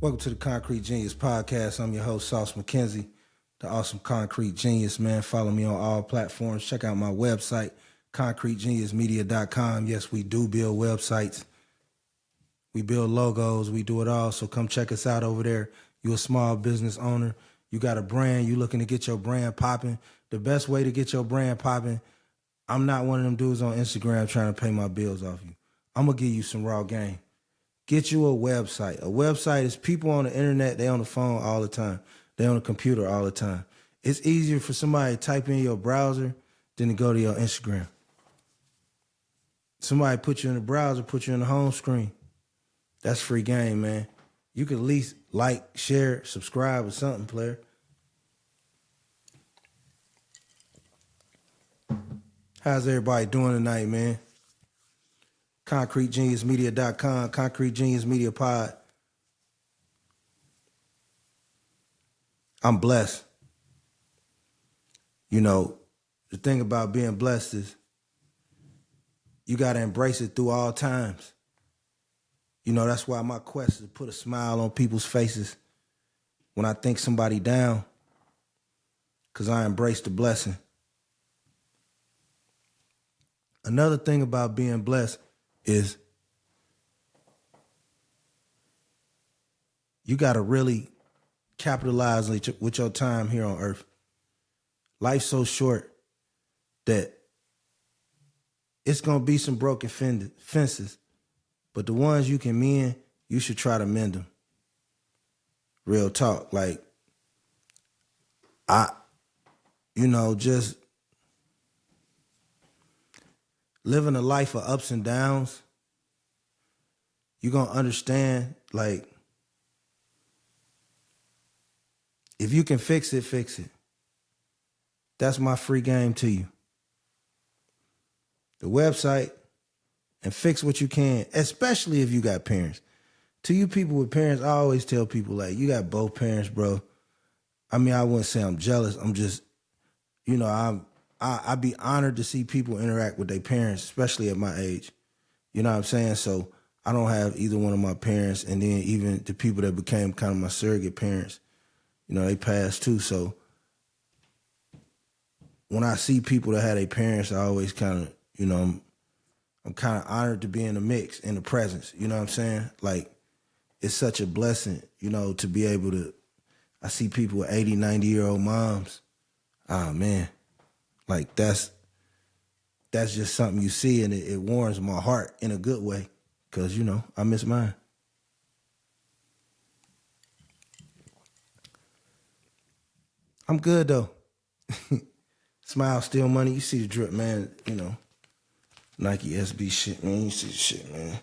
Welcome to the Concrete Genius Podcast. I'm your host, Sauce McKenzie, the awesome Concrete Genius, man. Follow me on all platforms. Check out my website, concretegeniusmedia.com. Yes, we do build websites. We build logos. We do it all. So come check us out over there. You a small business owner. You got a brand. You looking to get your brand popping. The best way to get your brand popping, I'm not one of them dudes on Instagram trying to pay my bills off you. I'm going to give you some raw game. Get you a website. A website is people on the internet, they on the phone all the time. They on the computer all the time. It's easier for somebody to type in your browser than to go to your Instagram. Somebody put you in the browser, put you in the home screen. That's free game, man. You can at least like, share, subscribe or something, player. How's everybody doing tonight, man? ConcreteGeniusMedia.com, Concrete Genius Media Pod. I'm blessed. You know, the thing about being blessed is you got to embrace it through all times. You know, that's why my quest is to put a smile on people's faces when I think somebody down, because I embrace the blessing. Another thing about being blessed is you got to really capitalize with your time here on earth. Life's so short that it's going to be some broken fences, but the ones you can mend, you should try to mend them. Real talk. Like, just living a life of ups and downs, you're going to understand, like, if you can fix it, fix it. That's my free game to you. The website, and fix what you can, especially if you got parents. To you people with parents, I always tell people, like, you got both parents, bro. I mean, I wouldn't say I'm jealous. I'm just, I'd be honored to see people interact with their parents, especially at my age. You know what I'm saying? So I don't have either one of my parents, and then even the people that became kind of my surrogate parents, they passed too. So when I see people that had their parents, I always kind of, I'm kind of honored to be in the mix, in the presence. You know what I'm saying? Like, it's such a blessing, to be able to, I see people with 80, 90-year-old moms. Oh, man. Like, that's just something you see, and it warms my heart in a good way because, I miss mine. I'm good, though. Smile, steal money. You see the drip, man, Nike SB shit, man. You see the shit, man.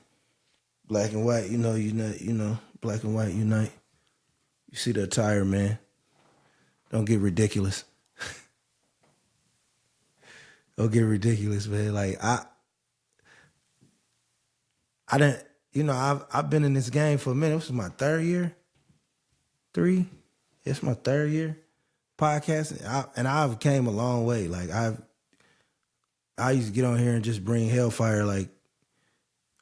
Black and white, unite, black and white, unite. You see the attire, man. Don't get ridiculous. Don't get ridiculous, man. Like, I didn't, I've been in this game for a minute. This is my third year. It's my third year podcasting. And I've came a long way. Like, I used to get on here and just bring hellfire, like,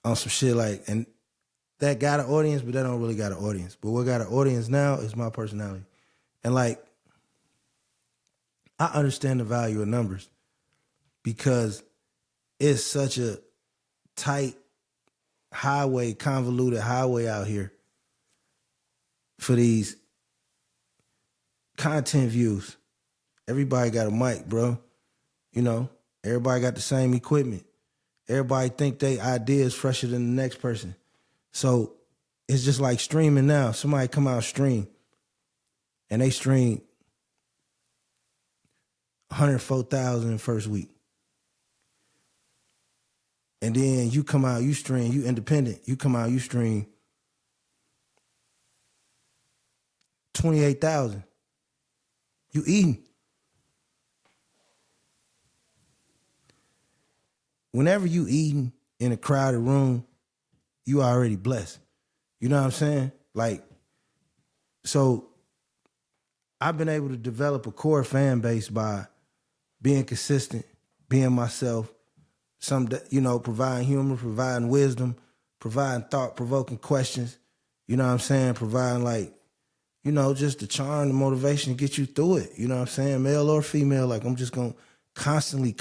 on some shit, like, and that got an audience, but that don't really got an audience. But what got an audience now is my personality. And, like, I understand the value of numbers because it's such a tight highway, convoluted highway out here for these content views. Everybody got a mic, bro. Everybody got the same equipment. Everybody think they idea is fresher than the next person. So it's just like streaming now. Somebody come out stream and they stream 104,000 in the first week. And then you come out, you stream, you independent. You come out, you stream 28,000. You eating. Whenever you eating in a crowded room, you already blessed. You know what I'm saying? Like, so I've been able to develop a core fan base by being consistent, being myself, providing humor, providing wisdom, providing thought-provoking questions, You know what I'm saying? Providing like, just the charm, the motivation to get you through it. You know what I'm saying? Male or female, like I'm just gonna constantly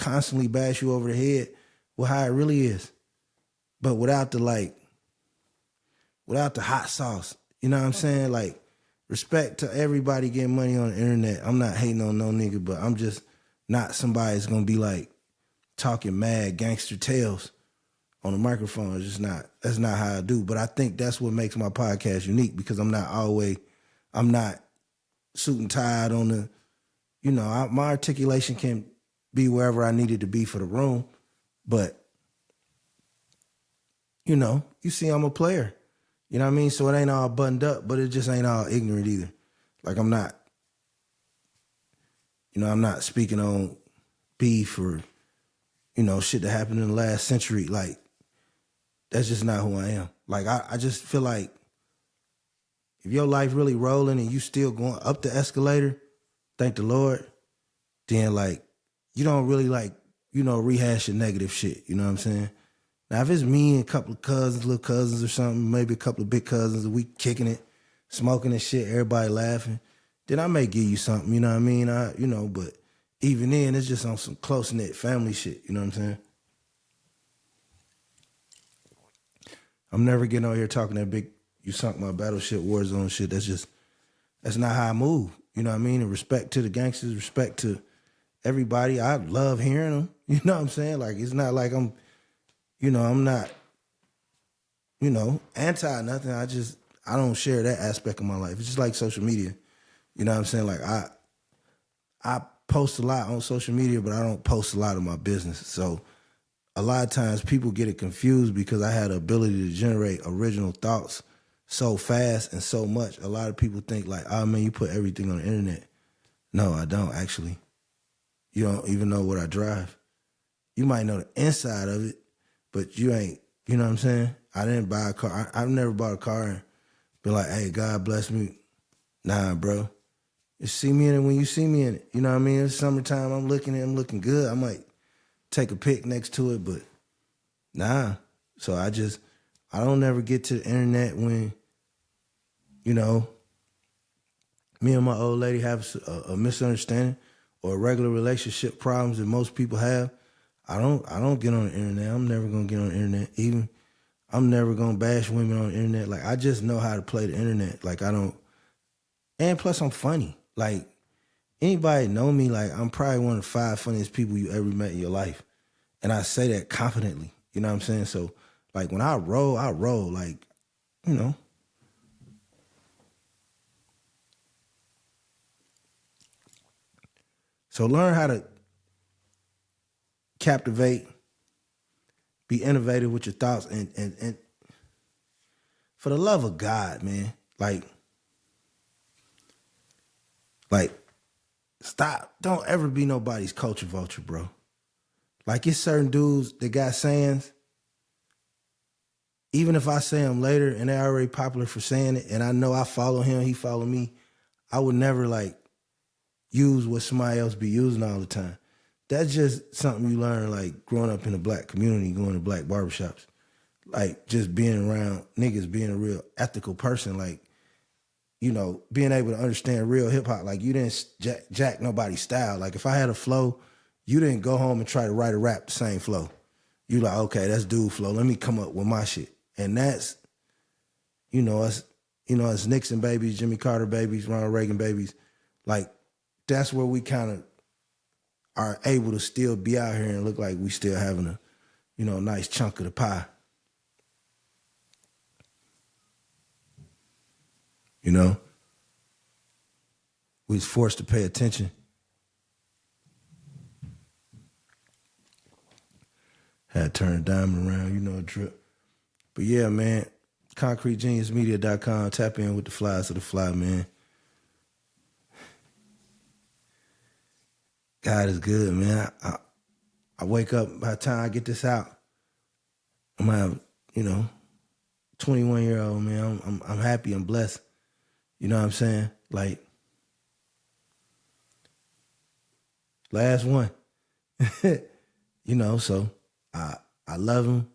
bash you over the head with how it really is. But without the hot sauce. You know what I'm saying? Like, respect to everybody getting money on the internet. I'm not hating on no nigga, but I'm just not somebody that's gonna be like talking mad gangster tales on the microphone. It's just not, that's not how I do. But I think that's what makes my podcast unique, because I'm not suit and tied on the, my articulation can be wherever I need it to be for the room. But, you see I'm a player. You know what I mean? So it ain't all buttoned up, but it just ain't all ignorant either. Like I'm not speaking on beef or, shit that happened in the last century. Like, that's just not who I am. Like, I just feel like if your life really rolling and you still going up the escalator, thank the Lord, then like, you don't really like, rehash your negative shit. You know what I'm saying? Now, if it's me and a couple of cousins, little cousins or something, maybe a couple of big cousins, and we kicking it, smoking and shit, everybody laughing, then I may give you something, you know what I mean? But even then, it's just on some close-knit family shit, you know what I'm saying? I'm never getting on here talking that big, you sunk my battleship Warzone shit. That's not how I move, you know what I mean? And respect to the gangsters, respect to everybody. I love hearing them, you know what I'm saying? Like, it's not like I'm not, anti nothing. I don't share that aspect of my life. It's just like social media. You know what I'm saying? Like I post a lot on social media, but I don't post a lot of my business. So a lot of times people get it confused because I had the ability to generate original thoughts so fast and so much. A lot of people think like, oh man, you put everything on the internet. No, I don't actually. You don't even know what I drive. You might know the inside of it, but you ain't, you know what I'm saying? I didn't buy a car. I've never bought a car and been like, hey, God bless me. Nah, bro. Just see me in it when you see me in it. You know what I mean? It's summertime. I'm looking good. I might take a pic next to it, but nah. So I don't never get to the internet when, me and my old lady have a misunderstanding or regular relationship problems that most people have. I don't get on the internet. I'm never gonna get on the internet. Even I'm never gonna bash women on the internet. Like, I just know how to play the internet. Like, and plus I'm funny. Like, anybody know me, like I'm probably one of the 5 funniest people you ever met in your life. And I say that confidently. You know what I'm saying? So like when I roll, like, So learn how to captivate, be innovative with your thoughts, and for the love of God, man, like stop. Don't ever be nobody's culture vulture, bro. Like, it's certain dudes that got sayings. Even if I say them later and they're already popular for saying it, and I know I follow him, he follow me, I would never like use what somebody else be using all the time. That's just something you learn, like growing up in a black community, going to black barbershops, like just being around niggas, being a real ethical person, like, being able to understand real hip hop. Like, you didn't jack nobody's style. Like, if I had a flow, you didn't go home and try to write a rap the same flow. You like, okay, that's dude flow. Let me come up with my shit. And that's, us Nixon babies, Jimmy Carter babies, Ronald Reagan babies. Like, that's where we kind of are able to still be out here and look like we still having a, nice chunk of the pie. We was forced to pay attention. Had to turn a diamond around, a drip. But yeah, man, ConcreteGeniusMedia.com. Tap in with the flies of the fly, man. God is good, man. I wake up, by the time I get this out, I'm gonna have, 21-year-old, man. I'm happy, I'm blessed. You know what I'm saying? Like, last one. So I love him,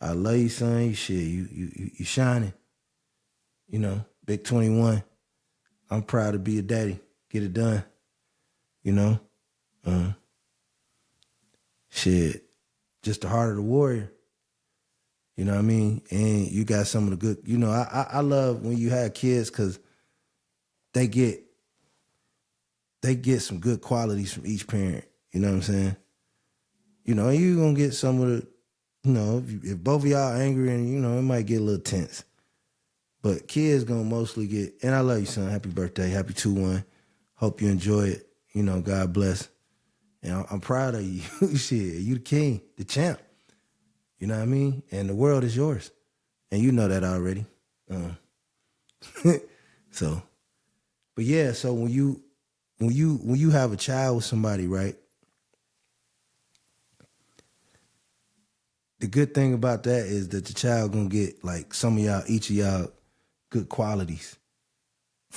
I love you, son. You shit, you shining. You know, big 21. I'm proud to be a daddy. Get it done. You know? Shit. Just the heart of the warrior. You know what I mean? And you got some of the good, you know, I love when you have kids because they get some good qualities from each parent. You know what I'm saying? You know, and you're going to get some of the, you know, if both of y'all angry and, you know, it might get a little tense. But kids going to mostly get, and I love you, son. Happy birthday. Happy 2-1. Hope you enjoy it. You know, God bless. And I'm proud of you. Shit, you the king, the champ. You know what I mean? And the world is yours. And you know that already. So, but yeah, so when you have a child with somebody, right? The good thing about that is that the child gonna get like some of y'all, each of y'all, good qualities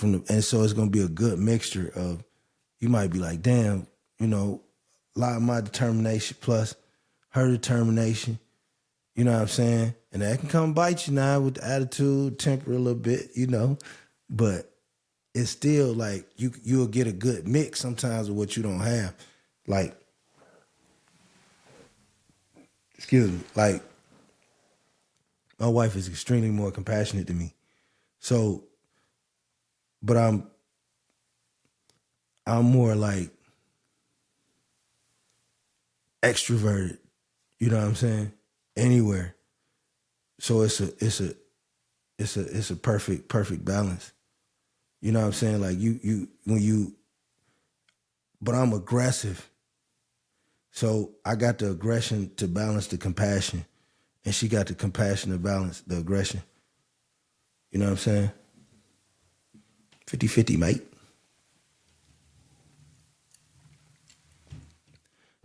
and so it's gonna be a good mixture of. You might be like, damn, you know, a lot of my determination plus her determination. You know what I'm saying? And that can come bite you now with the attitude, temper a little bit, you know, but it's still like you'll get a good mix sometimes of what you don't have. Like, excuse me, like my wife is extremely more compassionate than me. So, but I'm more like extroverted, you know what I'm saying? Anywhere. So it's a perfect balance. You know what I'm saying? Like but I'm aggressive. So I got the aggression to balance the compassion, and she got the compassion to balance the aggression. You know what I'm saying? 50-50, mate.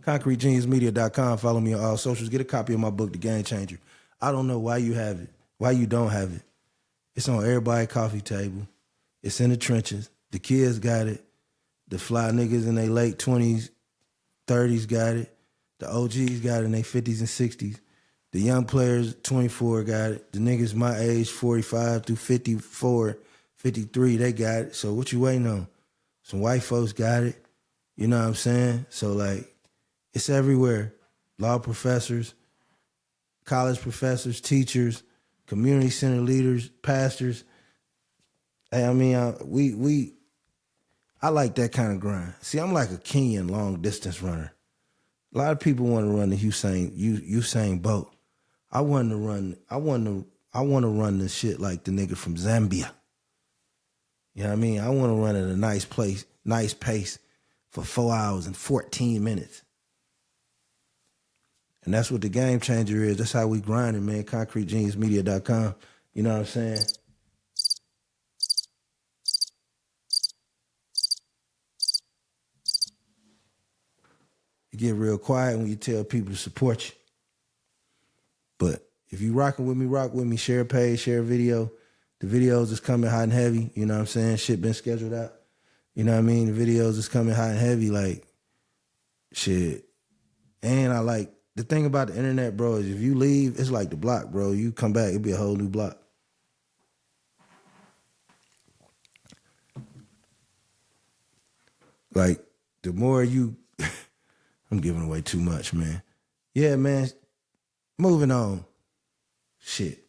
ConcreteGeniusMedia.com. Follow me on all socials. Get a copy of my book, The Game Changer. I don't know why you have it, why you don't have it. It's on everybody's coffee table. It's in the trenches. The kids got it. The fly niggas in their late 20s, 30s got it. The OGs got it in their 50s and 60s. The young players, 24, got it. The niggas my age, 45 through 54, 53, they got it. So what you waiting on? Some white folks got it. You know what I'm saying? So like, it's everywhere. Law professors, college professors, teachers, community center leaders, pastors. Hey, I mean, I like that kind of grind. See, I'm like a Kenyan long distance runner. A lot of people want to run the Usain Bolt. I want to run this shit like the nigga from Zambia. You know what I mean? I want to run at a nice pace for 4 hours and 14 minutes. And that's what the game changer is. That's how we grinding, man. ConcreteGeniusMedia.com. You know what I'm saying? You get real quiet when you tell people to support you. But if you rocking with me, rock with me. Share a page, share a video. The videos is coming hot and heavy. You know what I'm saying? Shit been scheduled out. You know what I mean? The videos is coming hot and heavy. Like, shit. And I like, the thing about the internet, bro, is if you leave, it's like the block, bro. You come back, it'll be a whole new block. Like, the more you, I'm giving away too much, man. Yeah, man. Moving on. Shit.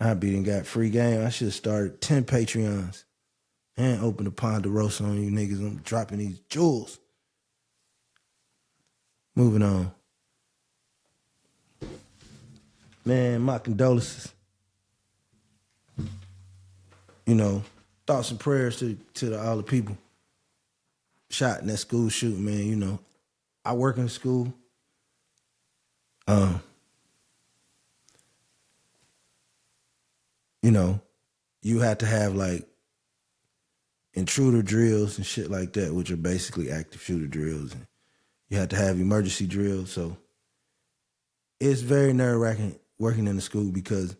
I beat got free game. I should have started 10 Patreons and opened a Ponderosa on you niggas. I'm dropping these jewels. Moving on. Man, my condolences. You know, thoughts and prayers to all the people shot in that school shooting, man. You know, I work in school. You know, you had to have like intruder drills and shit like that, which are basically active shooter drills. And you had to have emergency drills. So it's very nerve-wracking working in the school because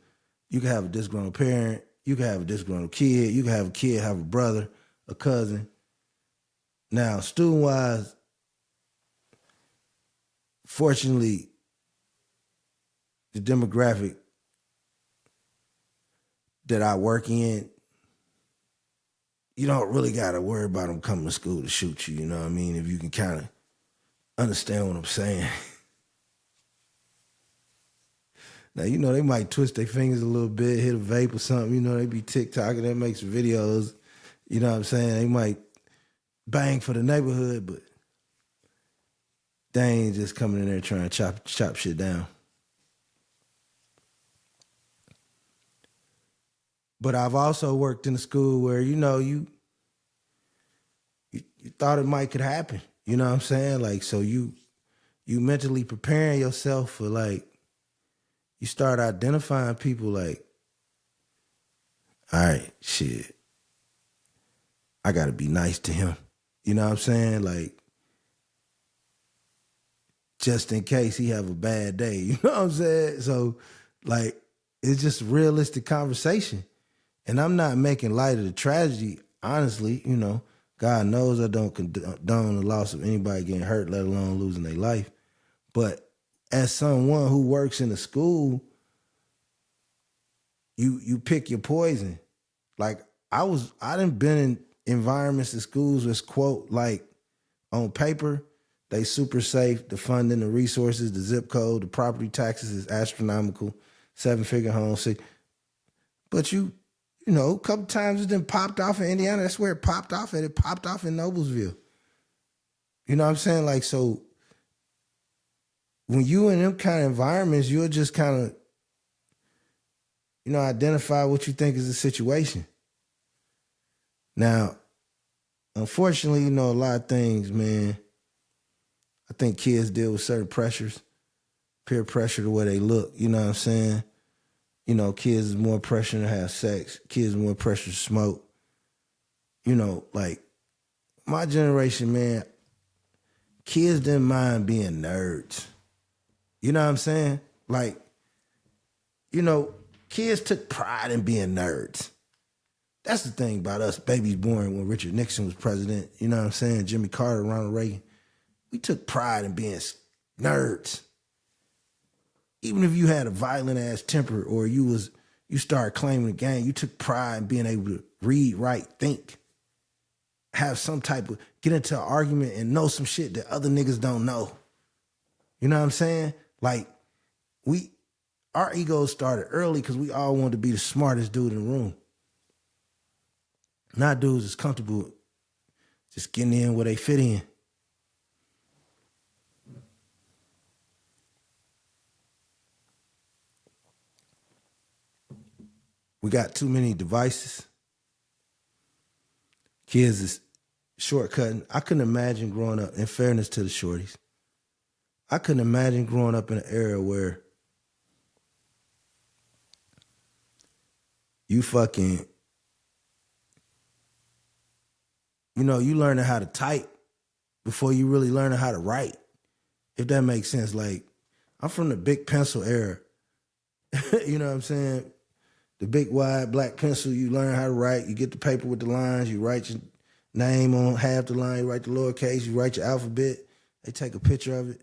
you can have a disgruntled parent, you can have a disgruntled kid, you can have a kid have a brother, a cousin. Now, student-wise, fortunately, the that I work in, you don't really got to worry about them coming to school to shoot you, you know what I mean? If you can kind of understand what I'm saying. Now, you know, they might twist their fingers a little bit, hit a vape or something, you know, they be TikToking, they make some videos, you know what I'm saying? They might bang for the neighborhood, but they ain't just coming in there trying to chop shit down. But I've also worked in a school where, you know, you thought it might could happen. You know what I'm saying? Like, so you mentally preparing yourself for, like, you start identifying people like, all right, shit, I gotta be nice to him. You know what I'm saying? Like, just in case he have a bad day. You know what I'm saying? So, like, it's just realistic conversation. And I'm not making light of the tragedy, honestly. You know, God knows I don't condone the loss of anybody getting hurt, let alone losing their life. But as someone who works in a school, you pick your poison. Like, I done been in environments in schools that's, quote, like, on paper, they super safe, the funding, the resources, the zip code, the property taxes is astronomical, 7-figure home, but you know, a couple times it done popped off in Indiana. That's where it popped off at. It popped off in Noblesville. You know what I'm saying? Like, so when you in them kind of environments, you'll just kind of, you know, identify what you think is the situation. Now, unfortunately, you know, a lot of things, man, I think kids deal with certain pressures, peer pressure, the way they look, you know what I'm saying? You know, kids is more pressure to have sex. Kids more pressure to smoke. You know, like, my generation, man, kids didn't mind being nerds. You know what I'm saying? Like, you know, kids took pride in being nerds. That's the thing about us babies born when Richard Nixon was president. You know what I'm saying? Jimmy Carter, Ronald Reagan. We took pride in being nerds. Even if you had a violent ass temper or you started claiming the game, you took pride in being able to read, write, think, have some type of, get into an argument and know some shit that other niggas don't know. You know what I'm saying? Like, our egos started early because we all wanted to be the smartest dude in the room. Not dudes that's comfortable just getting in where they fit in. We got too many devices. Kids is shortcutting. I couldn't imagine growing up, in fairness to the shorties, I couldn't imagine growing up in an era where you fucking, you know, you learning how to type before you really learning how to write, if that makes sense. Like, I'm from the big pencil era. You know what I'm saying? The big wide black pencil, you learn how to write, you get the paper with the lines, you write your name on half the line, you write the lowercase, you write your alphabet, they take a picture of it.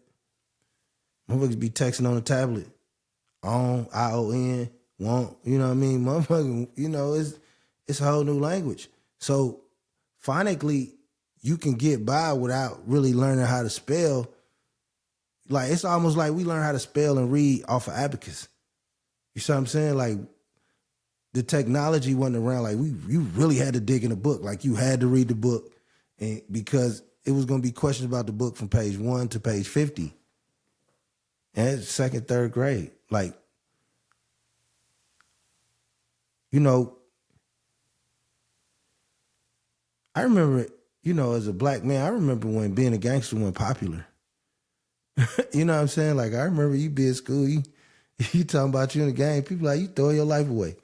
Motherfuckers be texting on the tablet. On, I-O-N, want, you know what I mean? Motherfucker, you know, it's a whole new language. So phonically, you can get by without really learning how to spell. Like, it's almost like we learn how to spell and read off of abacus. You see what I'm saying? Like, the technology wasn't around. Like, you really had to dig in a book. Like, you had to read the book, and because it was going to be questions about the book from page 1 to page 50. And it's second, third grade. Like, you know, I remember, you know, as a black man, I remember when being a gangster went popular. You know what I'm saying? Like, I remember you be at school, you talking about you in the game, people like, you throw your life away.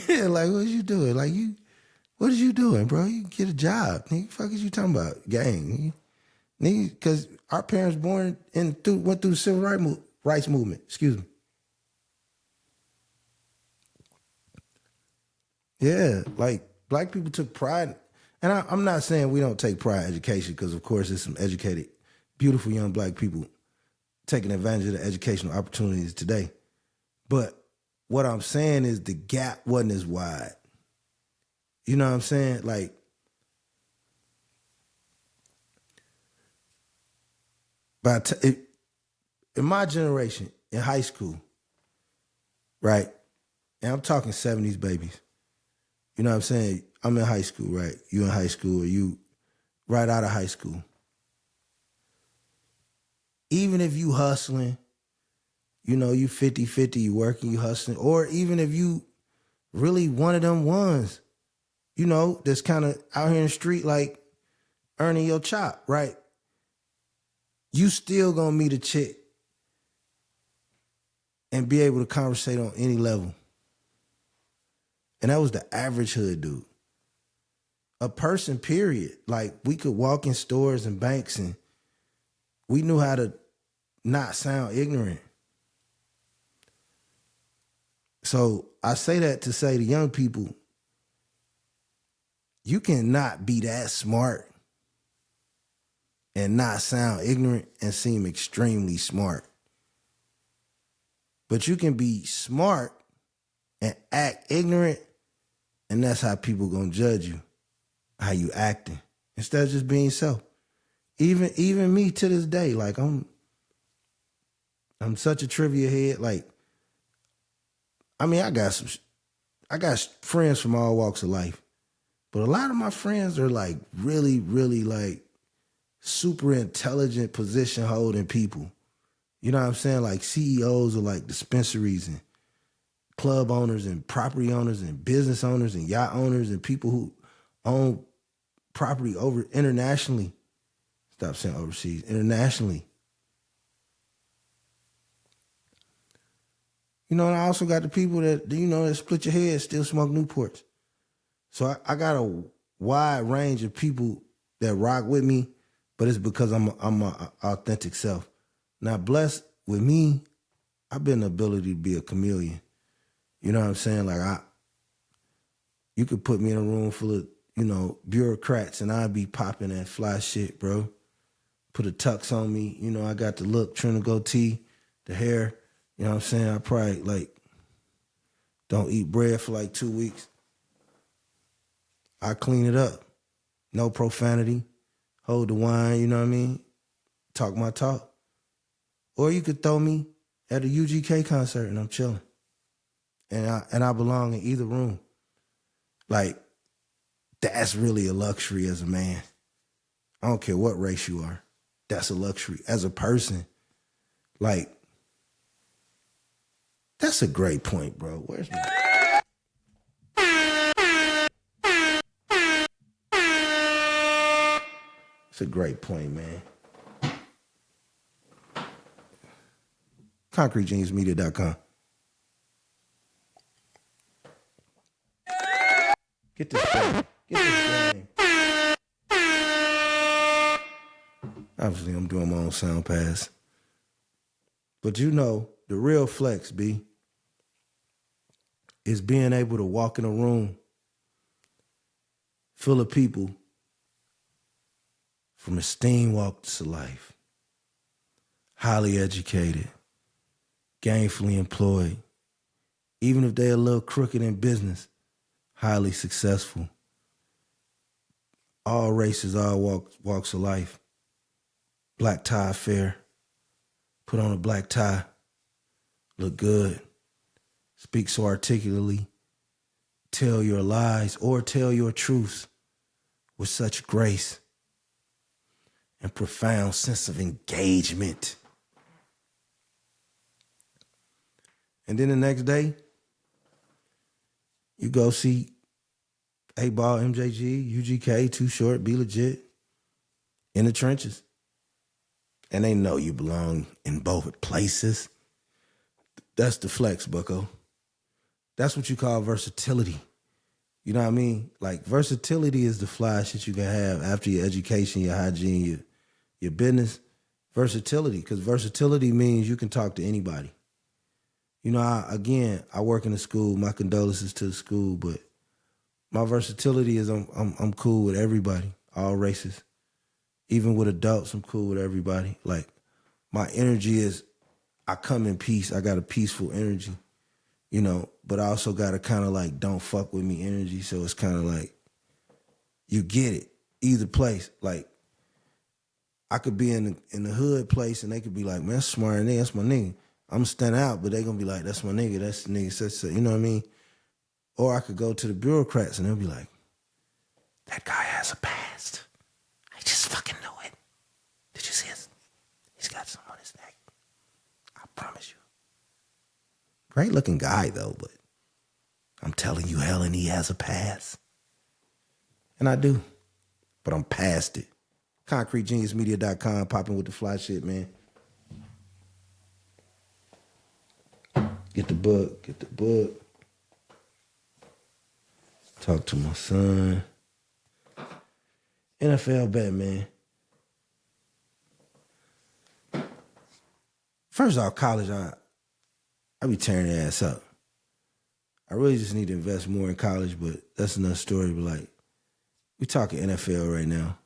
Like, what you doing? Like, what is you doing, bro? You get a job. Nigga, the fuck is you talking about? Gang. Nigga, because our parents went through the civil rights movement. Excuse me. Yeah, like, black people took pride. And I'm not saying we don't take pride in education, because, of course, there's some educated, beautiful young black people taking advantage of the educational opportunities today. But what I'm saying is the gap wasn't as wide. You know what I'm saying? Like, in my generation, in high school, right? And I'm talking 70s babies. You know what I'm saying? I'm in high school, right? You in high school, or you right out of high school. Even if you hustling, you know, you 50-50, you working, you hustling, or even if you really one of them ones, you know, that's kind of out here in the street, like earning your chop, right? You still gonna meet a chick and be able to conversate on any level. And that was the average hood dude. A person, period. Like, we could walk in stores and banks and we knew how to not sound ignorant. So I say that to say to young people, you cannot be that smart and not sound ignorant and seem extremely smart. But you can be smart and act ignorant, and that's how people gonna judge you, how you acting, instead of just being yourself. Even me to this day, like I'm such a trivia head. Like, I mean, I got friends from all walks of life, but a lot of my friends are like really, really like super intelligent position holding people. You know what I'm saying? Like CEOs of like dispensaries and club owners and property owners and business owners and yacht owners and people who own property over internationally. Stop saying overseas, internationally. You know, and I also got the people that, you know, that split your head, still smoke Newports. So I got a wide range of people that rock with me, but it's because I'm my authentic self. Now, blessed with me, I've been the ability to be a chameleon. You know what I'm saying? Like, you could put me in a room full of, you know, bureaucrats and I'd be popping that fly shit, bro. Put a tux on me. You know, I got the look, trim the goatee, the hair. You know what I'm saying? I probably, like, don't eat bread for like 2 weeks. I clean it up. No profanity. Hold the wine, you know what I mean? Talk my talk. Or you could throw me at a UGK concert and I'm chilling. And I belong in either room. Like, that's really a luxury as a man. I don't care what race you are. That's a luxury. As a person, like, that's a great point, bro. Where's my... It's a great point, man. ConcreteGeniusMedia.com. Get this game. Get this game. Obviously, I'm doing my own sound pass. But you know, the real flex, B, is being able to walk in a room full of people from esteemed walks of life, highly educated, gainfully employed, even if they're a little crooked in business, highly successful, all races, all walks of life, black tie affair, put on a black tie, look good, speak so articulately, tell your lies or tell your truths with such grace and profound sense of engagement. And then the next day, you go see A-Ball, MJG, UGK, Too Short, Be Legit, in the trenches. And they know you belong in both places. That's the flex, bucko. That's what you call versatility. You know what I mean? Like, versatility is the fly shit you can have after your education, your hygiene, your business. Versatility, because versatility means you can talk to anybody. You know, I work in a school. My condolences to the school, but my versatility is I'm cool with everybody, all races. Even with adults, I'm cool with everybody. Like, my energy is, I come in peace. I got a peaceful energy. you know, but I also got a kind of like don't fuck with me energy. So it's kind of like you get it either place. Like I could be in the hood place and they could be like, man, that's smart nigga, that's my nigga. I'm stand out, but they gonna be like, that's my nigga, that's the nigga, such, you know what I mean? Or I could go to the bureaucrats and they'll be like, that guy has a past. I just fucking know it. Did you see his? He's got some on his neck. I promise you. Great looking guy though, but I'm telling you, Helen, he has a past. And I do, but I'm past it. ConcreteGeniusMedia.com, popping with the fly shit, man. Get the book. Talk to my son. NFL bet, man. First off, college, I be tearing their ass up. I really just need to invest more in college, but that's another story. But like, we talking NFL right now.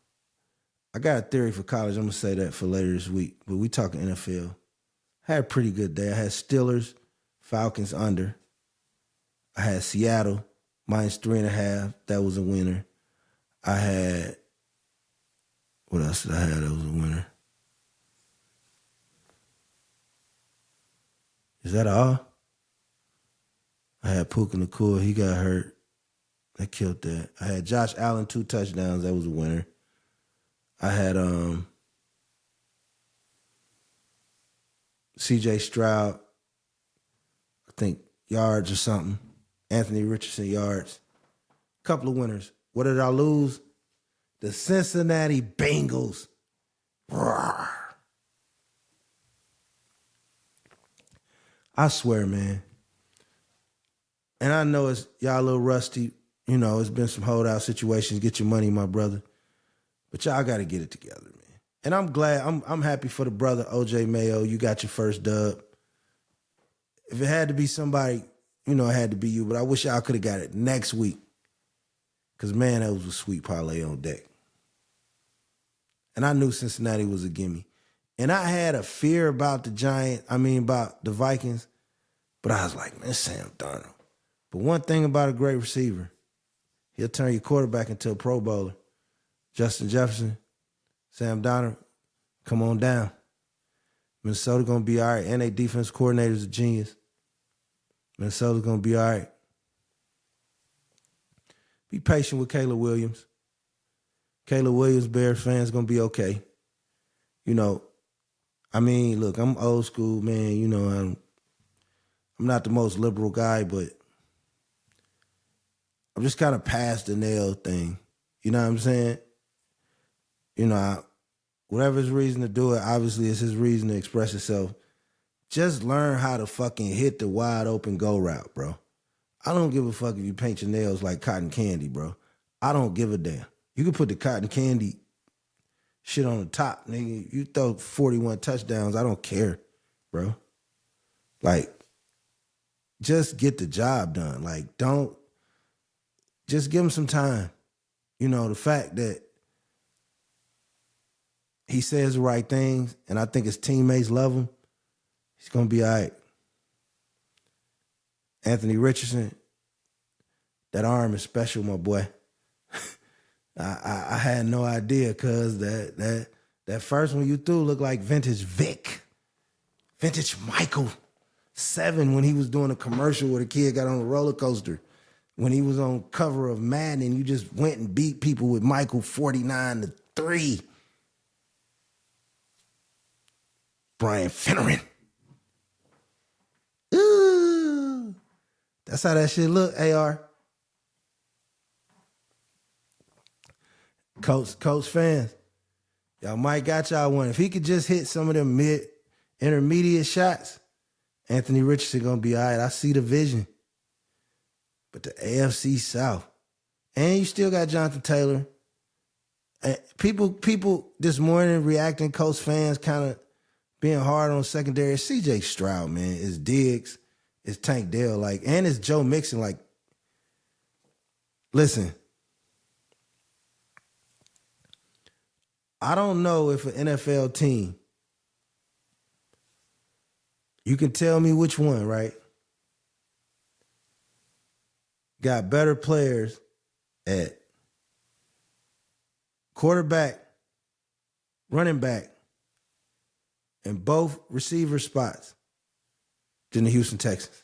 I got a theory for college. I'm gonna say that for later this week. But we talking NFL. I had a pretty good day. I had Steelers, Falcons under. I had Seattle -3.5. That was a winner. I had, what else did I have that was a winner? Is that all? I had Puka Nacua. He got hurt. I killed that. I had Josh Allen 2 touchdowns. That was a winner. I had C.J. Stroud, I think yards or something. Anthony Richardson yards. Couple of winners. What did I lose? The Cincinnati Bengals. Roar. I swear, man. And I know it's y'all a little rusty. You know, it's been some holdout situations. Get your money, my brother. But y'all got to get it together, man. And I'm glad. I'm happy for the brother, OJ Mayo. You got your first dub. If it had to be somebody, you know, it had to be you. But I wish y'all could have got it next week. Because, man, that was a sweet parlay on deck. And I knew Cincinnati was a gimme. And I had a fear about about the Vikings. But I was like, man, Sam Darnold. But one thing about a great receiver, he'll turn your quarterback into a Pro Bowler. Justin Jefferson, Sam Darnold, come on down. Minnesota going to be all right. And their defense coordinator's a genius. Minnesota's going to be all right. Be patient with Caleb Williams. Caleb Williams, Bears fans, going to be okay. You know, I mean, look, I'm old school, man. You know, I'm not the most liberal guy, but I'm just kind of past the nail thing. You know what I'm saying? You know, whatever his reason to do it, obviously it's his reason to express himself. Just learn how to fucking hit the wide open go route, bro. I don't give a fuck if you paint your nails like cotton candy, bro. I don't give a damn. You can put the cotton candy shit on the top, nigga. You throw 41 touchdowns, I don't care, bro. Like, just get the job done. Like, just give him some time. You know, the fact that he says the right things, and I think his teammates love him, he's going to be all right. Anthony Richardson, that arm is special, my boy. I had no idea, cuz that first one you threw looked like vintage Vic. Vintage Michael 7 when he was doing a commercial where the kid got on a roller coaster. When he was on cover of Madden and you just went and beat people with Michael 49-3. Brian Finneran. Ooh. That's how that shit look, AR. Coach fans, y'all might got y'all one. If he could just hit some of them intermediate shots, Anthony Richardson gonna be all right. I see the vision. But the AFC South, and you still got Jonathan Taylor. And people this morning reacting, Colts fans kind of being hard on secondary. C.J. Stroud, man, it's Diggs, it's Tank Dell, like, and it's Joe Mixon. Like, listen, I don't know if an NFL team, you can tell me which one, right? got better players at quarterback, running back, and both receiver spots than the Houston Texans.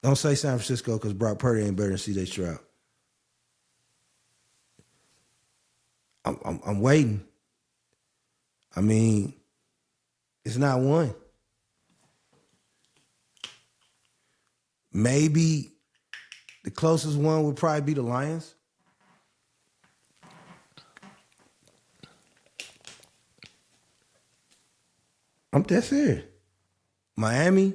Don't say San Francisco because Brock Purdy ain't better than C.J. Stroud. I'm waiting. I mean, it's not one. Maybe the closest one would probably be the Lions. I'm dead serious. Miami.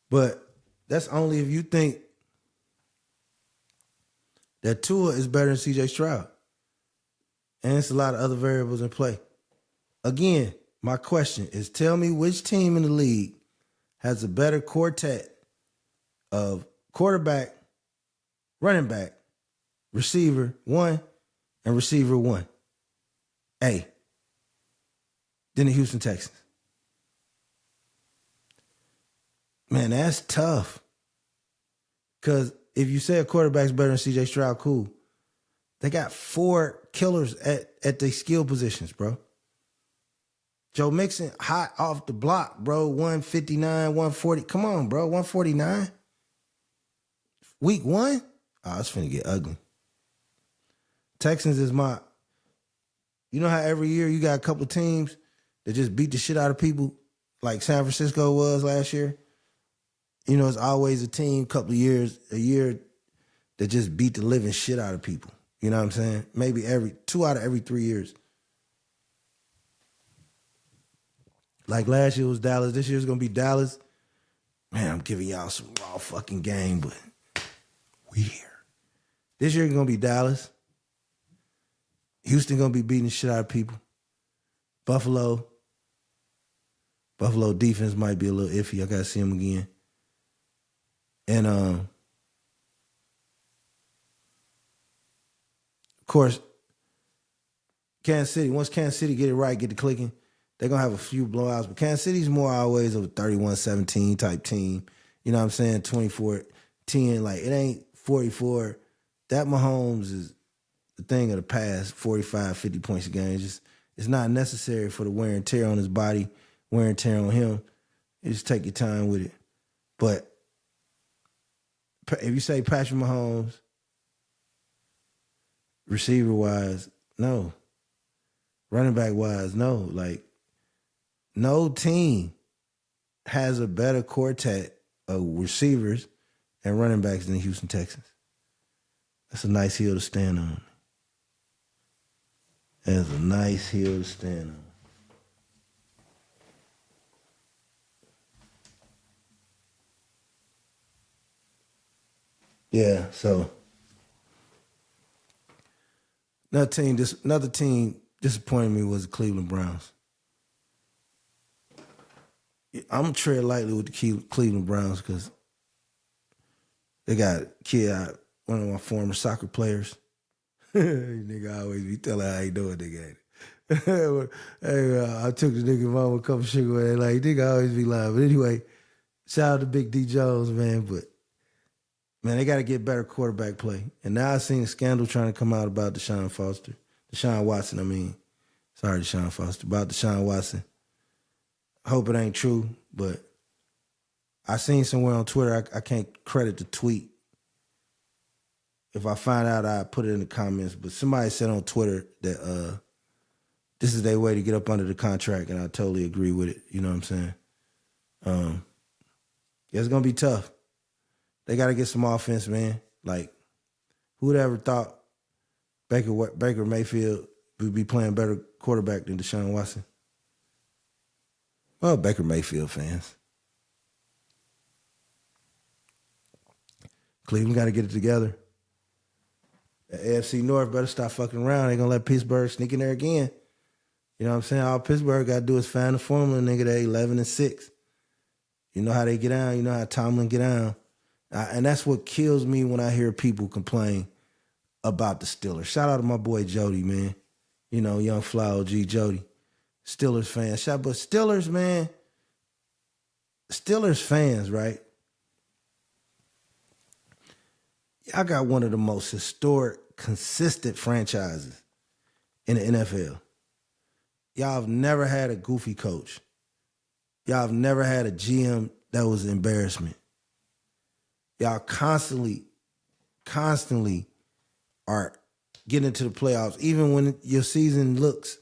But that's only if you think that Tua is better than C.J. Stroud. And it's a lot of other variables in play. Again, my question is, tell me which team in the league has a better quartet of quarterback, running back, receiver one, and receiver one, A, than the Houston Texans. Man, that's tough. Because if you say a quarterback's better than C.J. Stroud, cool. They got 4 killers at their skill positions, bro. Joe Mixon, hot off the block, bro. 159, 140. Come on, bro. 149. Week 1? Oh, it's finna get ugly. Texans is my... You know how every year you got a couple of teams that just beat the shit out of people like San Francisco was last year? You know, it's always a team, a year that just beat the living shit out of people. You know what I'm saying? Maybe 2 out of every 3 years. Like last year was Dallas. This year's going to be Dallas. Man, I'm giving y'all some raw fucking game, but we here. This year going to be Dallas. Houston going to be beating the shit out of people. Buffalo defense might be a little iffy. I got to see them again. And, of course, Kansas City, once Kansas City get it right, get it clicking, they're going to have a few blowouts. But Kansas City's more always of a 31-17 type team. You know what I'm saying? 24-10. Like, it ain't 44. That Mahomes is the thing of the past, 45, 50 points a game. It's not necessary for the wear and tear on his body, wear and tear on him. You just take your time with it. But if you say Patrick Mahomes, receiver-wise, no. Running back-wise, no. Like, no team has a better quartet of receivers and running backs than the Houston Texans. That's a nice hill to stand on. That's a nice hill to stand on. Yeah, so another team disappointed me was the Cleveland Browns. I'm gonna tread lightly with the Cleveland Browns because they got a kid out, one of my former soccer players. Nigga always be telling how he doing, nigga. Hey, I took the nigga mama a couple sugar away. Like, nigga always be lying. But anyway, shout out to Big D Jones, man. But man, they got to get better quarterback play. And now I seen a scandal trying to come out about Deshaun Watson, I mean. Sorry, Deshaun Foster. About Deshaun Watson. I hope it ain't true, but I seen somewhere on Twitter, I can't credit the tweet. If I find out, I put it in the comments. But somebody said on Twitter that this is their way to get up under the contract, and I totally agree with it. You know what I'm saying? Yeah, it's going to be tough. They got to get some offense, man. Like, who would ever thought Baker Mayfield would be playing better quarterback than Deshaun Watson? Well, Baker Mayfield fans. Cleveland got to get it together. The AFC North better stop fucking around. They going to let Pittsburgh sneak in there again. You know what I'm saying? All Pittsburgh got to do is find the formula, nigga. They 11-6. You know how they get down. You know how Tomlin get down. And that's what kills me when I hear people complain about the Steelers. Shout out to my boy Jody, man. You know, young fly OG Jody. Steelers fan. But Steelers, man, Steelers fans, right? Y'all got one of the most historic, consistent franchises in the NFL. Y'all have never had a goofy coach. Y'all have never had a GM that was an embarrassment. Y'all constantly are getting into the playoffs. Even when your season looks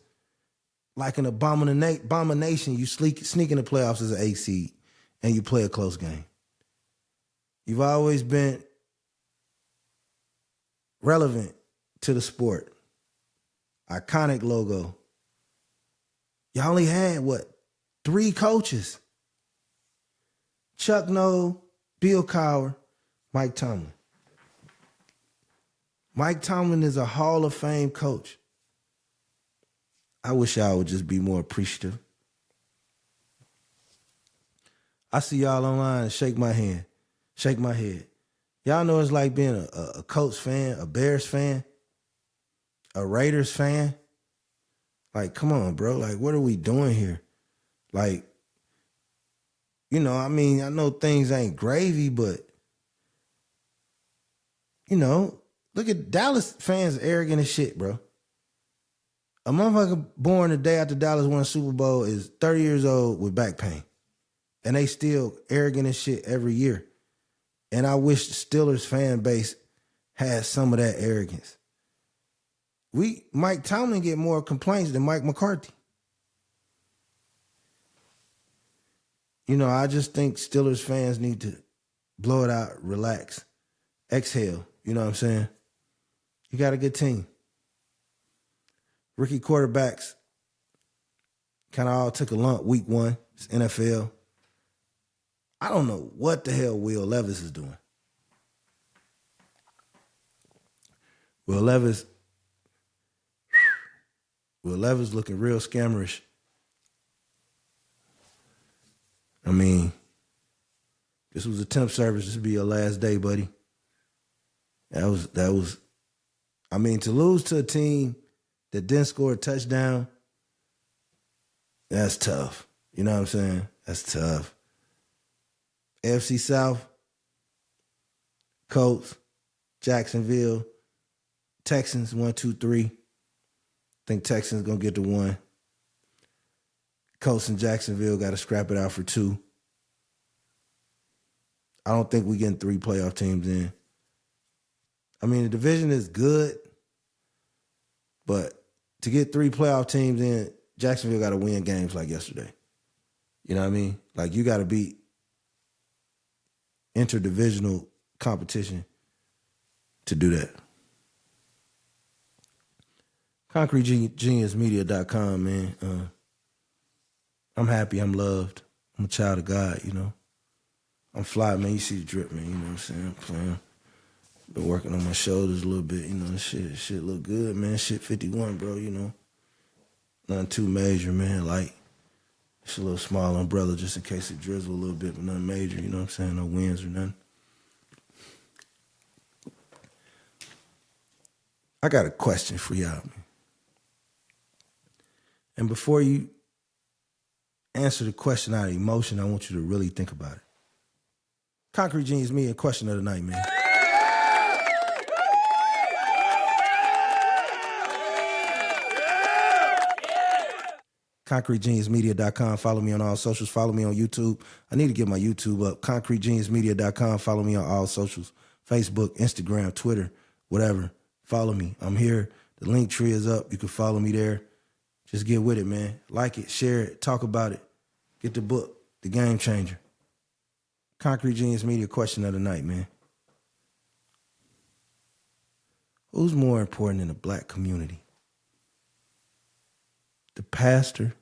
like an abomination, you sneak in the playoffs as an 8 seed and you play a close game. You've always been relevant to the sport. Iconic logo. Y'all only had, 3 coaches? Chuck Noll, Bill Cowher, Mike Tomlin. Mike Tomlin is a Hall of Fame coach. I wish y'all would just be more appreciative. I see y'all online and shake my hand, shake my head. Y'all know it's like being a Colts fan, a Bears fan, a Raiders fan. Like, come on, bro. Like, what are we doing here? Like, I know things ain't gravy, but, look at Dallas fans arrogant as shit, bro. A motherfucker born the day after Dallas won a Super Bowl is 30 years old with back pain. And they still arrogant as shit every year. And I wish the Steelers fan base had some of that arrogance. Mike Tomlin get more complaints than Mike McCarthy. I just think Steelers fans need to blow it out, relax, exhale. You know what I'm saying? You got a good team. Rookie quarterbacks kind of all took a lump week 1. It's NFL. I don't know what the hell Will Levis is doing. Will Levis looking real scammerish. I mean, this was a temp service. This would be your last day, buddy. That was. To lose to a team that didn't score a touchdown, that's tough. You know what I'm saying? That's tough. AFC South, Colts, Jacksonville, Texans, 1, 2, 3. Think Texans gonna get to 1. Colts and Jacksonville got to scrap it out for 2. I don't think we getting 3 playoff teams in. The division is good, but to get 3 playoff teams in, Jacksonville got to win games like yesterday. You know what I mean? Like, you got to beat interdivisional competition to do that. ConcreteGeniusMedia.com, man. I'm happy. I'm loved. I'm a child of God, I'm fly, man. You see the drip, man. You know what I'm saying? I'm playing. Been working on my shoulders a little bit. Shit look good, man. Shit 51, bro, Nothing too major, man. Like, it's a little small umbrella just in case it drizzle a little bit, but nothing major, you know what I'm saying? No winds or nothing. I got a question for y'all, man. And before you answer the question out of emotion, I want you to really think about it. Concrete Genius Media question of the night, man. ConcreteGeniusMedia.com. Follow me on all socials. Follow me on YouTube. I need to get my YouTube up. ConcreteGeniusMedia.com. Follow me on all socials. Facebook, Instagram, Twitter, whatever. Follow me. I'm here. The link tree is up. You can follow me there. Just get with it, man. Like it, share it, talk about it. Get the book, The Game Changer. Concrete Genius Media question of the night, man. Who's more important in the black community? The pastor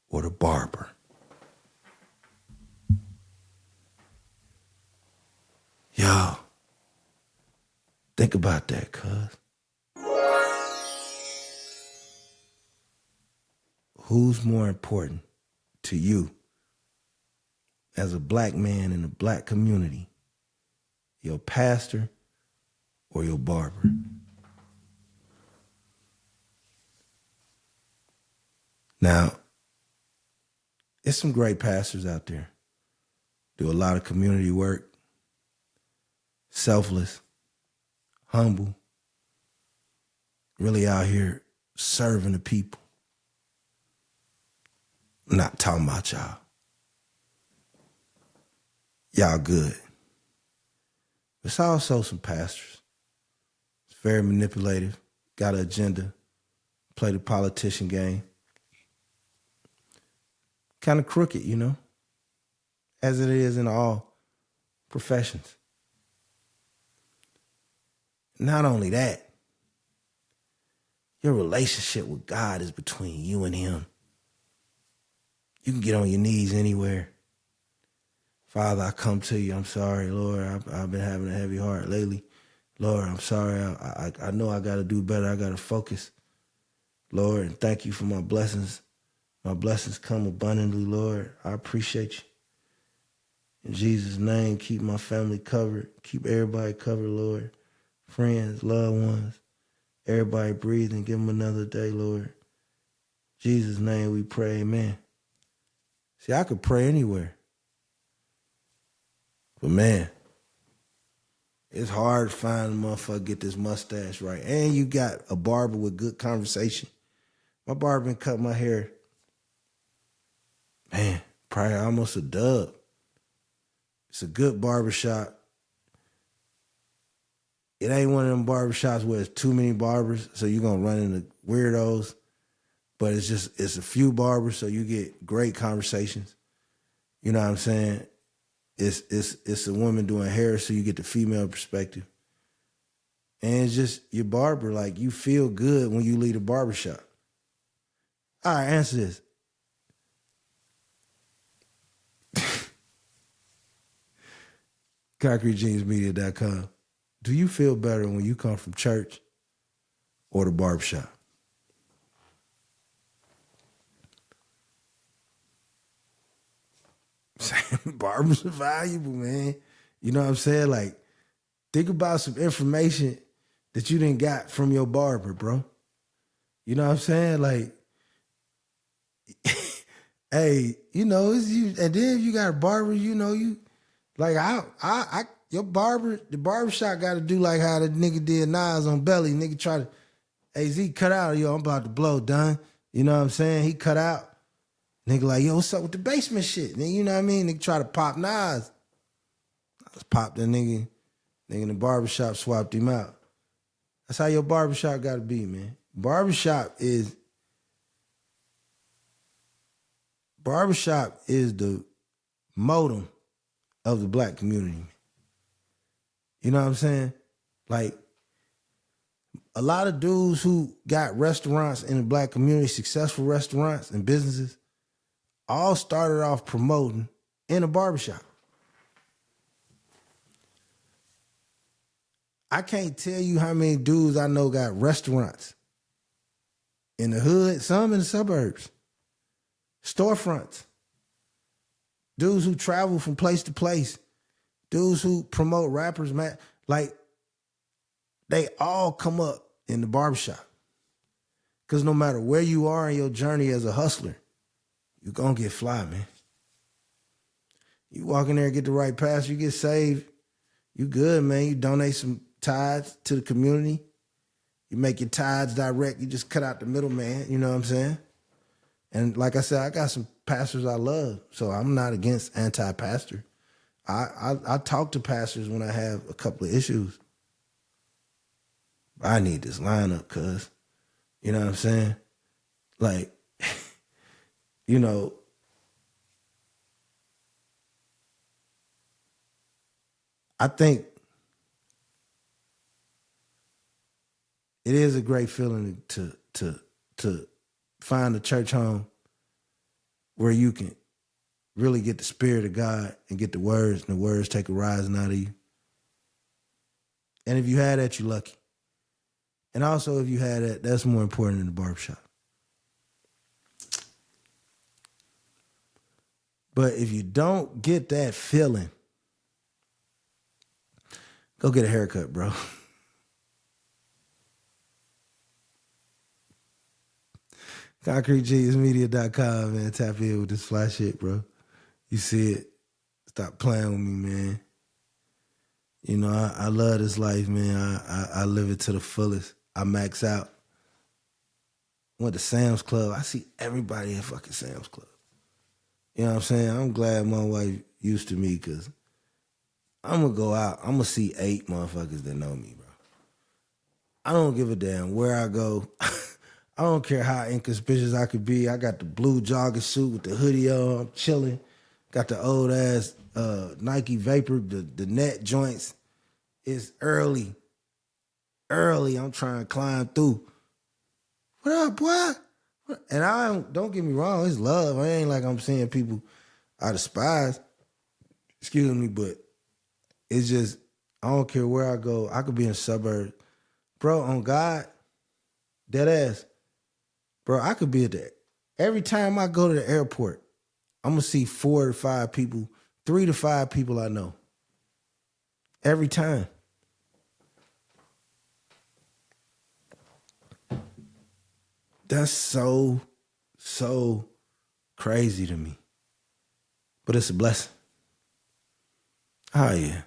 or the barber? Y'all, think about that, cuz. Who's more important to you as a black man in the black community? Your pastor or your barber? Now, there's some great pastors out there. do a lot of community work, selfless, humble, really out here serving the people. I'm not talking about y'all. Y'all good. It's also some pastors. It's very manipulative, got an agenda, play the politician game. Kind of crooked, you know, as it is in all professions. Not only that, your relationship with God is between you and him. You can get on your knees anywhere. Father, I come to you. I'm sorry, Lord. I've been having a heavy heart lately. Lord, I'm sorry. I know I got to do better. I got to focus. Lord, and thank you for my blessings. My blessings come abundantly, Lord. I appreciate you. In Jesus' name, keep my family covered. Keep everybody covered, Lord. Friends, loved ones. Everybody breathing. Give them another day, Lord. In Jesus' name we pray, amen. See, I could pray anywhere. But man, it's hard to find a motherfucker get this mustache right. And you got a barber with good conversation. My barber been cut my hair. Man, probably almost a dub. It's a good barbershop. It ain't one of them barbershops where it's too many barbers, so you're going to run into weirdos. But it's a few barbers, so you get great conversations. You know what I'm saying? It's a woman doing hair, so you get the female perspective. And it's just your barber, like you feel good when you leave the barbershop. All right, answer this. ConcreteGeniusMedia.com. Do you feel better when you come from church or the barbershop? Barbers are valuable, man. You know what I'm saying? Like, think about some information that you didn't got from your barber, bro. You know what I'm saying? Like, hey, you know, it's you. And then if you got a barber, you know, you like your barber, the barbershop got to do like how the nigga did Nas on Belly. Nigga try to, hey Z, cut out, yo, I'm about to blow, done. You know what I'm saying? He cut out. Nigga like, yo, what's up with the basement shit? Nigga, you know what I mean? Nigga try to pop Nas. I just popped that nigga. Nigga in the barbershop swapped him out. That's how your barbershop got to be, man. Barbershop is the modem of the black community. You know what I'm saying? Like, a lot of dudes who got restaurants in the black community, successful restaurants and businesses, all started off promoting in a barbershop. I can't tell you how many dudes I know got restaurants in the hood, some in the suburbs, storefronts, dudes who travel from place to place, dudes who promote rappers, man. Like, they all come up in the barbershop. Because no matter where you are in your journey as a hustler, you're going to get fly, man. You walk in there and get the right pass, you get saved, you good, man. You donate some tithes to the community. You make your tithes direct. You just cut out the middleman, you know what I'm saying? And like I said, I got some pastors I love, so I'm not against anti-pastor. I talk to pastors when I have a couple of issues. I need this lineup, cuz. You know what I'm saying? Like, you know, I think it is a great feeling to find a church home where you can really get the spirit of God and get the words, and the words take a rising out of you. And if you had that, you're lucky. And also, if you had that, that's more important than the barbershop. But if you don't get that feeling, go get a haircut, bro. ConcreteGeniusMedia.com, man. Tap in with this fly shit, bro. You see it. Stop playing with me, man. You know, I love this life, man. I live it to the fullest. I max out. Went to Sam's Club. I see everybody at fucking Sam's Club. You know what I'm saying? I'm glad my wife used to me because I'm going to go out. I'm going to see 8 motherfuckers that know me, bro. I don't give a damn where I go. I don't care how inconspicuous I could be. I got the blue jogging suit with the hoodie on. I'm chilling. Got the old ass Nike Vapor, the net joints. It's early. I'm trying to climb through. What up, boy? And don't get me wrong, it's love. I ain't like I'm seeing people I despise. Excuse me, but it's just, I don't care where I go. I could be in the suburbs. Bro, on God, dead ass. Bro, I could be at the, every time I go to the airport, I'm going to see 4 to 5 people, 3 to 5 people I know. Every time. That's so crazy to me. But it's a blessing. Oh, yeah.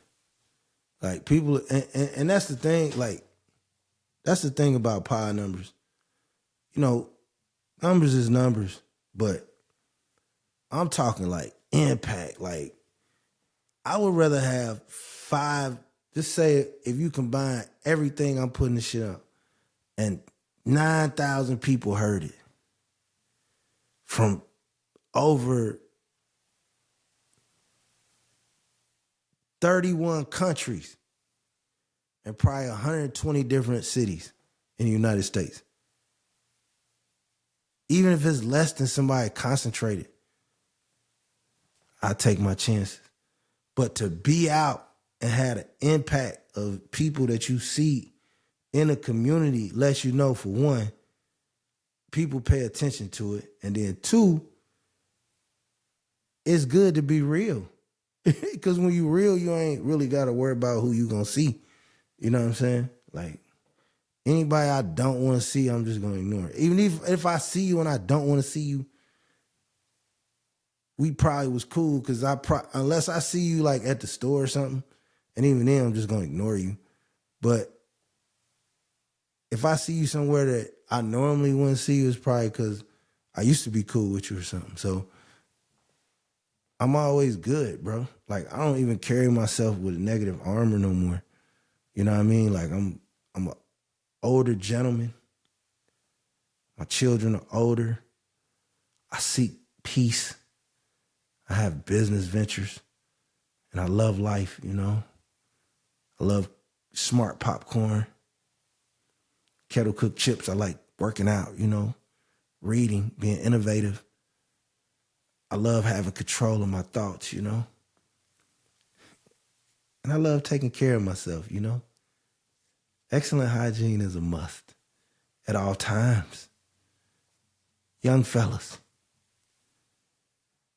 Like, people, and that's the thing, like, that's the thing about power numbers. You know, numbers is numbers, but I'm talking like impact. Like, I would rather have 5, just say if you combine everything I'm putting this shit up, and 9,000 people heard it from over 31 countries and probably 120 different cities in the United States. Even if it's less than somebody concentrated, I take my chances. But to be out and have an impact of people that you see in a community lets you know, for one, people pay attention to it. And then 2, it's good to be real. Because when you real, you ain't really got to worry about who you going to see. You know what I'm saying? Like, anybody I don't want to see, I'm just going to ignore it. Even if I see you and I don't want to see you, we probably was cool because unless I see you like at the store or something, and even then I'm just going to ignore you. But if I see you somewhere that I normally wouldn't see you, it's probably because I used to be cool with you or something. So I'm always good, bro. Like, I don't even carry myself with negative armor no more. You know what I mean? Like, I'm an older gentleman. My children are older. I seek peace. I have business ventures. And I love life, you know? I love smart popcorn. Kettle cooked chips. I like working out, you know? Reading, being innovative. I love having control of my thoughts, you know? And I love taking care of myself, you know? Excellent hygiene is a must at all times. Young fellas,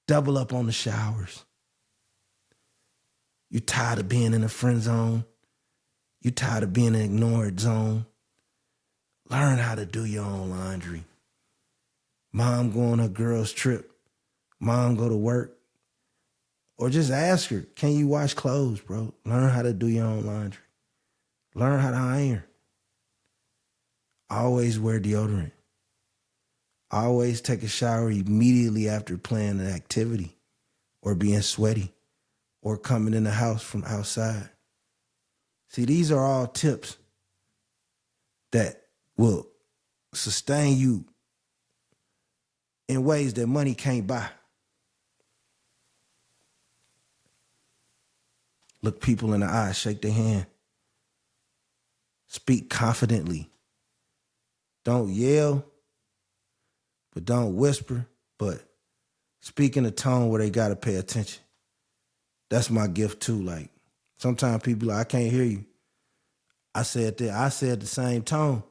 double up on the showers. You tired of being in the friend zone? You tired of being in the ignored zone? Learn how to do your own laundry. Mom go on her girl's trip. Mom go to work. Or just ask her, can you wash clothes, bro? Learn how to do your own laundry. Learn how to iron. Always wear deodorant. Always take a shower immediately after playing an activity or being sweaty or coming in the house from outside. See, these are all tips that will sustain you in ways that money can't buy. Look people in the eye, shake their hand. Speak confidently. Don't yell, but don't whisper, but speak in a tone where they got to pay attention. That's my gift too. Like, sometimes people like, I can't hear you. I said the same tone.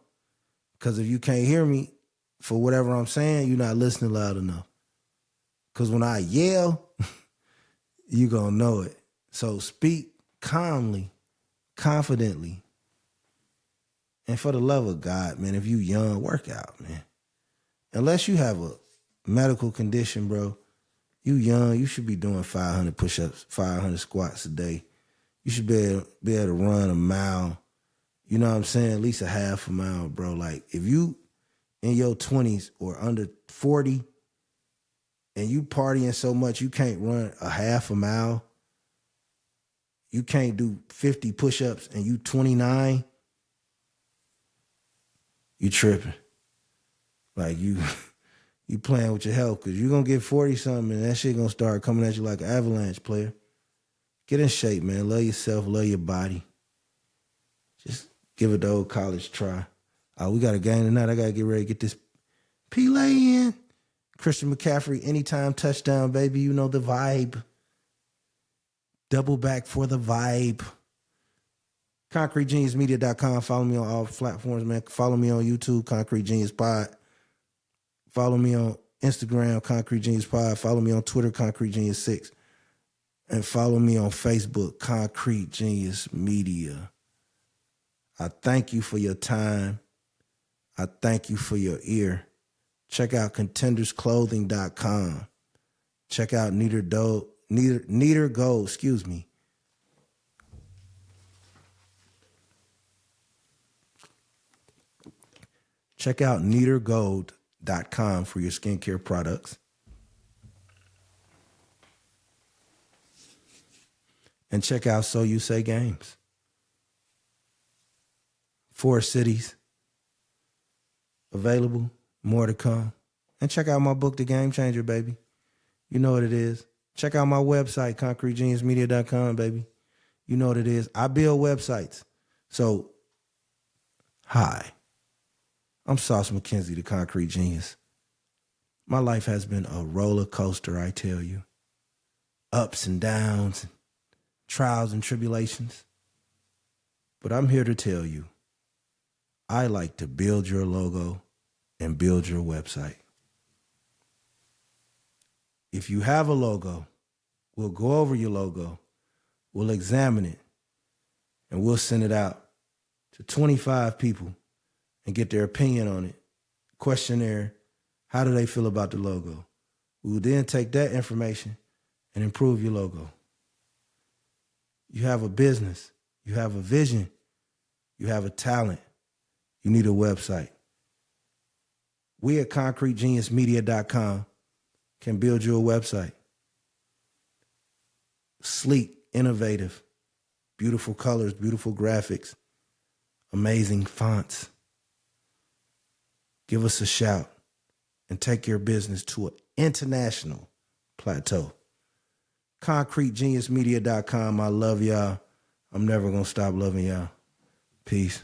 Because if you can't hear me for whatever I'm saying, you're not listening loud enough. Because when I yell, you going to know it. So speak calmly, confidently. And for the love of God, man, if you young, work out, man. Unless you have a medical condition, bro, You young, you should be doing 500 push-ups, 500 squats a day. You should be able to run a mile, you know what I'm saying, at least a half a mile, bro. Like, if you in your 20s or under 40 and you partying so much you can't run a half a mile, you can't do 50 push-ups and you 29, you tripping. Like, you playing with your health, because you're going to get 40-something and that shit going to start coming at you like an avalanche, player. Get in shape, man. Love yourself. Love your body. Just give it the old college try. We got a game tonight. I got to get ready to get this Pele in. Christian McCaffrey, anytime touchdown, baby. You know the vibe. Double back for the vibe. ConcreteGeniusMedia.com. Follow me on all platforms, man. Follow me on YouTube, Concrete Genius Pod. Follow me on Instagram, Concrete Genius Pod. Follow me on Twitter, Concrete Genius 6. And follow me on Facebook, Concrete Genius Media. I thank you for your time. I thank you for your ear. Check out contendersclothing.com. Check out Neater Gold, excuse me. Check out neatergold.com for your skincare products. And check out So You Say Games. 4 cities available, more to come. And check out my book, The Game Changer, baby. You know what it is. Check out my website, concretegeniusmedia.com, baby. You know what it is. I build websites. So, hi. I'm Sauce McKenzie, the Concrete Genius. My life has been a roller coaster, I tell you. Ups and downs, trials and tribulations. But I'm here to tell you, I like to build your logo and build your website. If you have a logo, we'll go over your logo, we'll examine it, and we'll send it out to 25 people and get their opinion on it. Questionnaire, how do they feel about the logo? We will then take that information and improve your logo. You have a business, you have a vision, you have a talent, you need a website. We at ConcreteGeniusMedia.com can build you a website. Sleek, innovative, beautiful colors, beautiful graphics, amazing fonts. Give us a shout and take your business to an international plateau. ConcreteGeniusMedia.com. I love y'all. I'm never going to stop loving y'all. Peace.